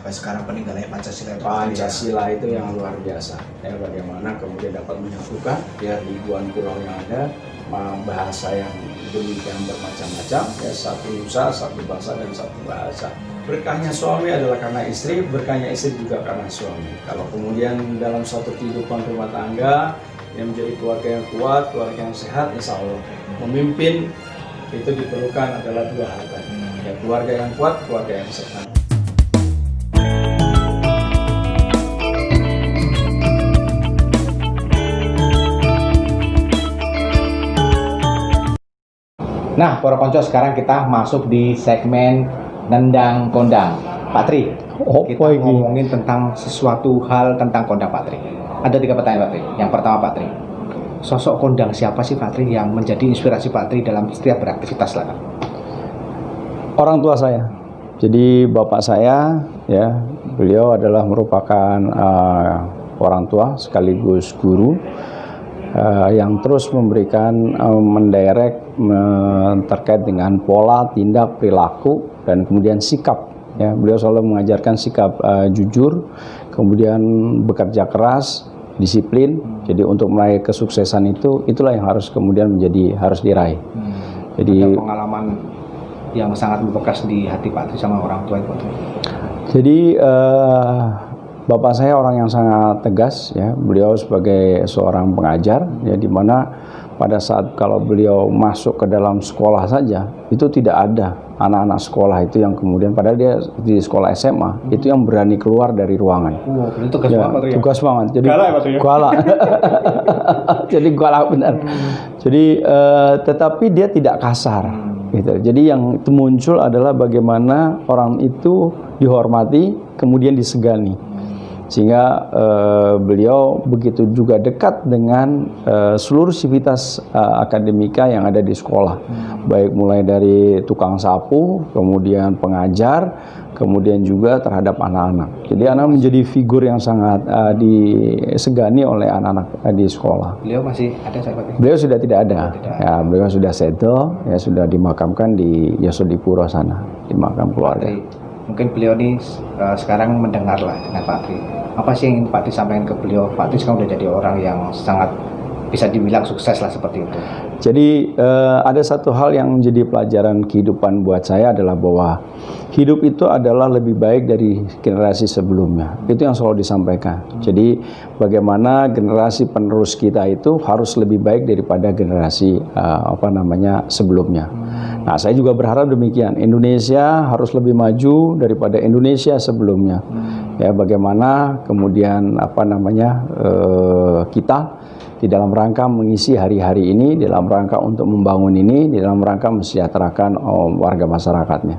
sampai sekarang peninggalannya Pancasila itu. Pancasila itu yang luar biasa. Ya, bagaimana kemudian dapat menyatukan ya ribuan pulau yang ada, bahasa yang demikian bermacam-macam, ya satu nusa, satu bangsa dan satu bahasa. Berkahnya suami adalah karena istri, berkahnya istri juga karena suami. Kalau kemudian dalam suatu kehidupan rumah tangga yang menjadi keluarga yang kuat, keluarga yang sehat, insya Allah memimpin itu diperlukan adalah dua hal tadi. Ya, keluarga yang kuat, keluarga yang sehat. Nah, para konco, sekarang kita masuk di segmen Nendang Kondang. Pak Tri, kita ngomongin tentang sesuatu hal tentang kondang Pak Tri. Ada 3 pertanyaan Pak Tri. Yang pertama Pak Tri, sosok kondang siapa sih Pak Tri yang menjadi inspirasi Pak Tri dalam setiap beraktivitas lah? Orang tua saya. Jadi bapak saya, ya, beliau adalah merupakan orang tua sekaligus guru. Yang terus memberikan mendirect terkait dengan pola, tindak, perilaku, dan kemudian sikap. Ya, beliau selalu mengajarkan sikap jujur, kemudian bekerja keras, disiplin. Jadi untuk meraih kesuksesan itulah yang harus kemudian harus diraih. Jadi ada pengalaman yang sangat membekas di hati Pak Tri sama orang tua itu. Jadi bapak saya orang yang sangat tegas, ya. Beliau sebagai seorang pengajar, ya, di mana pada saat kalau beliau masuk ke dalam sekolah saja, itu tidak ada anak-anak sekolah itu yang kemudian, padahal dia di sekolah SMA, itu yang berani keluar dari ruangan. Itu tugas ya, banget, tugas banget. Jadi galak ya, Pak Tri, ya? Galak. Jadi galak benar. Jadi tetapi dia tidak kasar. Gitu. Jadi yang muncul adalah bagaimana orang itu dihormati, kemudian disegani. Sehingga beliau begitu juga dekat dengan seluruh sivitas akademika yang ada di sekolah. Baik mulai dari tukang sapu, kemudian pengajar, kemudian juga terhadap anak-anak. Jadi anak menjadi figur yang sangat disegani oleh anak-anak di sekolah. Beliau masih ada, saya Pak? Beliau sudah tidak ada. Ya, beliau sudah settle, ya, sudah dimakamkan di Yosodipuro sana, di makam keluarga. Mungkin beliau ini sekarang mendengarlah dengan Pak Tri. Apa sih yang ingin Pak Tri sampaikan ke beliau? Pak Tri sekarang udah jadi orang yang sangat bisa dibilang sukses lah seperti itu. Jadi ada satu hal yang menjadi pelajaran kehidupan buat saya adalah bahwa hidup itu adalah lebih baik dari generasi sebelumnya. Itu yang selalu disampaikan. Jadi bagaimana generasi penerus kita itu harus lebih baik daripada generasi sebelumnya. Nah, saya juga berharap demikian. Indonesia harus lebih maju daripada Indonesia sebelumnya. Ya, bagaimana kemudian kita di dalam rangka mengisi hari-hari ini, di dalam rangka untuk membangun ini, di dalam rangka mesejahterakan warga masyarakatnya.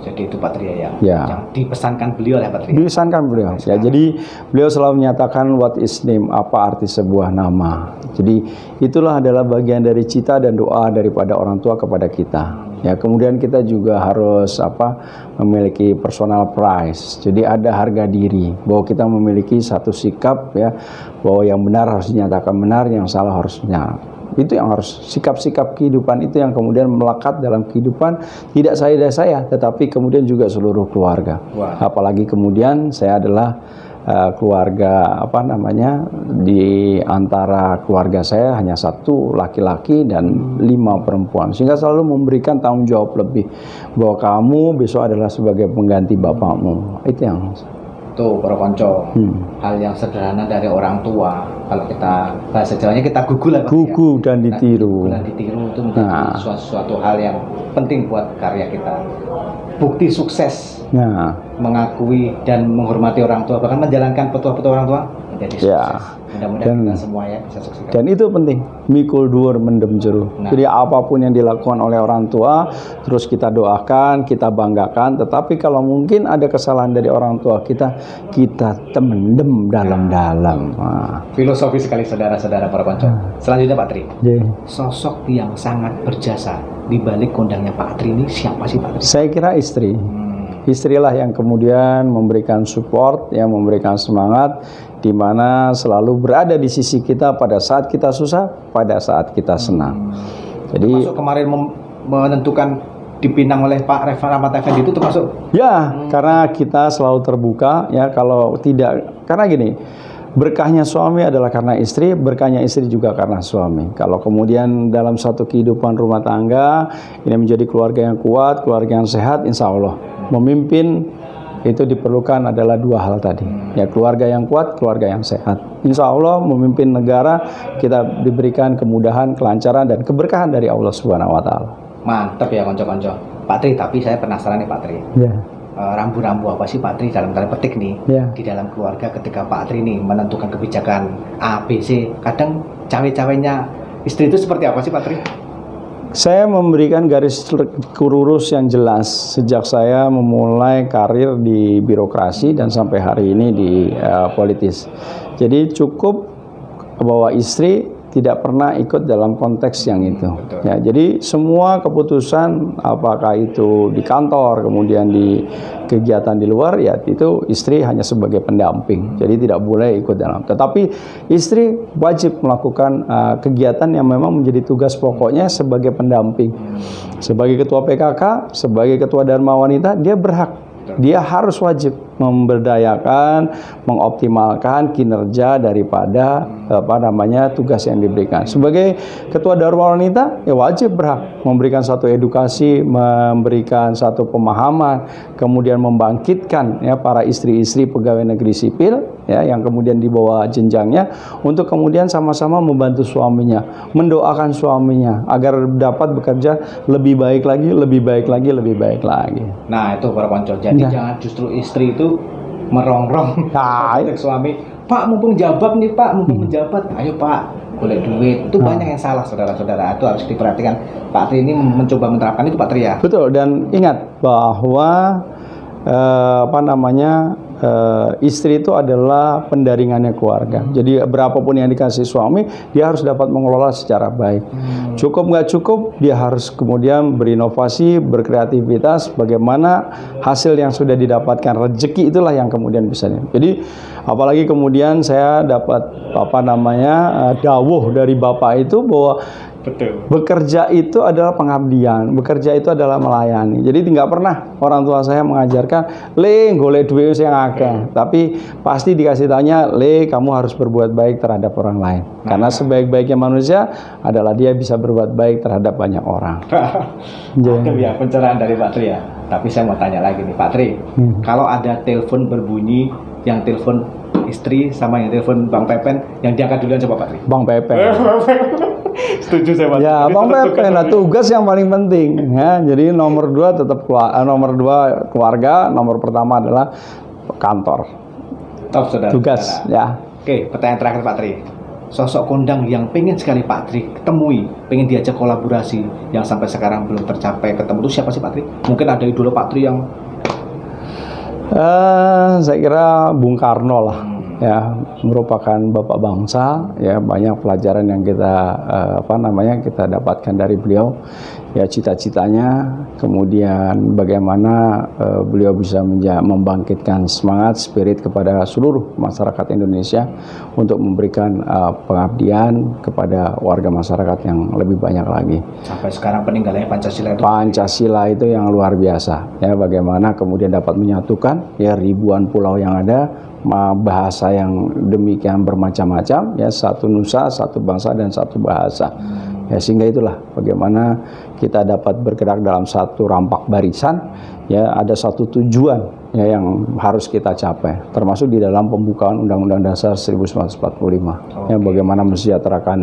Jadi itu Pak Tri ya, ya. Yang dipesankan beliau ya Pak Tri. Dipesankan beliau. Ya, jadi beliau selalu menyatakan what is name, apa arti sebuah nama. Jadi itulah adalah bagian dari cita dan doa daripada orang tua kepada kita. Ya, kemudian kita juga harus memiliki personal price. Jadi ada harga diri bahwa kita memiliki satu sikap, ya, bahwa yang benar harus dinyatakan benar, yang salah harusnya. Itu yang harus sikap-sikap kehidupan itu yang kemudian melekat dalam kehidupan tidak saya, tetapi kemudian juga seluruh keluarga. Apalagi kemudian saya adalah keluarga di antara keluarga saya hanya 1 laki-laki dan 5 perempuan, sehingga selalu memberikan tanggung jawab lebih bahwa kamu besok adalah sebagai pengganti bapakmu. Itu yang tuh para konco, hal yang sederhana dari orang tua. Kalau kita bahasa Jawanya kita gugu lah Pak, gugu ya? Dan ditiru. Itu menjadi suatu hal yang penting buat karya kita. Bukti sukses, mengakui dan menghormati orang tua, bahkan menjalankan petua-petua orang tua menjadi sukses. Ya. Mudah-mudahan kita semua ya bisa sukses. Dan itu penting, mikul dhuwur mendem jero. Jadi apapun yang dilakukan oleh orang tua, terus kita doakan, kita banggakan. Tetapi kalau mungkin ada kesalahan dari orang tua kita temendem dalam-dalam. Filosofi sekali saudara-saudara para konco. Selanjutnya Pak Tri, sosok yang sangat berjasa di balik kondangnya Pak Tri ini siapa sih Pak Tri? Saya kira istri. Istrilah yang kemudian memberikan support, yang memberikan semangat, di mana selalu berada di sisi kita pada saat kita susah, pada saat kita senang. Jadi termasuk kemarin menentukan dipinang oleh Pak Rahmat Effendi itu termasuk? Ya, karena kita selalu terbuka ya, kalau tidak, karena gini, berkahnya suami adalah karena istri, berkahnya istri juga karena suami. Kalau kemudian dalam satu kehidupan rumah tangga ini menjadi keluarga yang kuat, keluarga yang sehat, insya Allah memimpin itu diperlukan adalah dua hal tadi, ya, keluarga yang kuat, keluarga yang sehat. Insya Allah memimpin negara kita diberikan kemudahan, kelancaran dan keberkahan dari Allah Subhanahu Wa Taala. Mantap ya konco-konco. Pak Tri, tapi saya penasaran nih Pak Tri. Ya. Rambu-rambu apa sih Pak Tri dalam tanda petik nih Ya. di dalam keluarga ketika Pak Tri nih menentukan kebijakan A, B, C. Kadang cawe-cawenya istri itu seperti apa sih Pak Tri? Saya memberikan garis lurus yang jelas sejak saya memulai karir di birokrasi dan sampai hari ini di politis. Jadi cukup bahwa istri tidak pernah ikut dalam konteks yang itu. Ya, jadi semua keputusan apakah itu di kantor, kemudian di kegiatan di luar, ya itu istri hanya sebagai pendamping. Jadi tidak boleh ikut dalam. Tetapi istri wajib melakukan kegiatan yang memang menjadi tugas pokoknya sebagai pendamping. Sebagai ketua PKK, sebagai ketua Dharma Wanita, dia berhak. Dia harus wajib memberdayakan, mengoptimalkan kinerja daripada tugas yang diberikan. Sebagai ketua Dharma Wanita, ya wajib berhak memberikan satu edukasi, memberikan satu pemahaman, kemudian membangkitkan ya para istri-istri pegawai negeri sipil ya yang kemudian di bawah jenjangnya untuk kemudian sama-sama membantu suaminya, mendoakan suaminya agar dapat bekerja lebih baik lagi, lebih baik lagi, lebih baik lagi. Nah, itu para konco. Jadi jangan justru istri itu merongrong ke suami. Pak, mumpung jabat nih Pak, mumpung menjabat, ayo Pak, golek duit. Itu banyak yang salah saudara-saudara. Itu harus diperhatikan. Pak Tri ini mencoba menerapkan itu Pak Tri ya. Betul, dan ingat bahwa istri itu adalah pendaringannya keluarga. Jadi berapapun yang dikasih suami, dia harus dapat mengelola secara baik. Cukup nggak cukup, dia harus kemudian berinovasi, berkreativitas. Bagaimana hasil yang sudah didapatkan, rezeki itulah yang kemudian bisa. Jadi apalagi kemudian saya dapat dawuh dari bapak itu bahwa betul, bekerja itu adalah pengabdian, bekerja itu adalah melayani. Jadi nggak pernah orang tua saya mengajarkan, le golek duit yang akeh, tapi pasti dikasih tanya, le kamu harus berbuat baik terhadap orang lain. Karena sebaik-baiknya manusia adalah dia bisa berbuat baik terhadap banyak orang. Itu ya pencerahan dari Pak Tri ya. Tapi saya mau tanya lagi nih Pak Tri, kalau ada telepon berbunyi, yang telepon istri sama yang telepon Bang Pepen, yang diangkat duluan coba Pak Tri. Bang Pepen. Setuju saya Pak. Ya, Bang Pepen, nah, tugas yang paling penting ya. Jadi nomor 2 tetap nomor 2 keluarga, nomor pertama adalah kantor. Top saudara. Tugas ya. Oke, pertanyaan terakhir Pak Tri. Sosok kondang yang pengen sekali Pak Tri ketemui, pengen diajak kolaborasi yang sampai sekarang belum tercapai ketemu itu siapa sih Pak Tri? Mungkin ada idola Pak Tri yang saya kira Bung Karno lah. Ya, merupakan bapak bangsa ya, banyak pelajaran yang kita kita dapatkan dari beliau ya, cita-citanya, kemudian bagaimana beliau bisa membangkitkan semangat spirit kepada seluruh masyarakat Indonesia untuk memberikan pengabdian kepada warga masyarakat yang lebih banyak lagi. Sampai sekarang peninggalannya Pancasila itu yang luar biasa ya, bagaimana kemudian dapat menyatukan ya ribuan pulau yang ada, bahasa yang demikian bermacam-macam ya, satu nusa, satu bangsa dan satu bahasa ya, sehingga itulah bagaimana kita dapat bergerak dalam satu rampak barisan ya, ada satu tujuan ya yang harus kita capai, termasuk di dalam pembukaan Undang-Undang Dasar 1945 ya, bagaimana mensejahterakan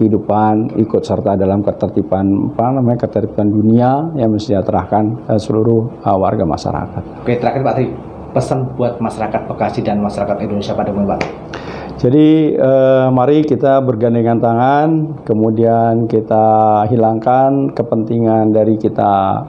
kehidupan, ikut serta dalam ketertiban ketertiban dunia yang mensejahterakan seluruh warga masyarakat. Oke, terakhir Pak Tri, pesan buat masyarakat Bekasi dan masyarakat Indonesia pada umumnya Pak. Jadi mari kita bergandengan tangan, kemudian kita hilangkan kepentingan dari kita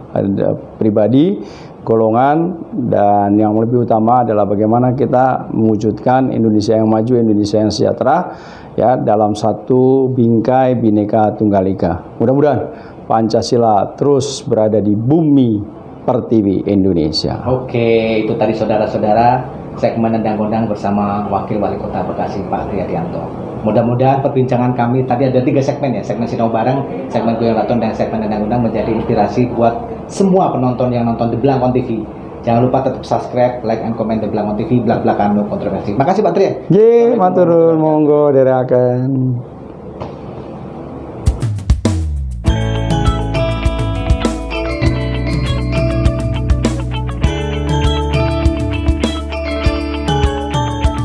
pribadi, golongan, dan yang lebih utama adalah bagaimana kita mewujudkan Indonesia yang maju, Indonesia yang sejahtera ya, dalam satu bingkai Bhinneka Tunggal Ika. Mudah-mudahan Pancasila terus berada di bumi Pertiwi Indonesia. Oke, itu tadi saudara-saudara segmen Nendang Kondang bersama Wakil Wali Kota Bekasi Pak Tri Hardianto. Mudah-mudahan perbincangan kami tadi ada 3 segmen ya, segmen Sinau Bareng, segmen Goyang Raton, dan segmen Nendang Kondang menjadi inspirasi buat semua penonton yang nonton The Blangkon TV. Jangan lupa tetap subscribe, like, and comment The Blangkon TV. Belak-belakan no kontroversi. Makasih Pak Tri. Ye, matur nuwun, monggo dherekaken.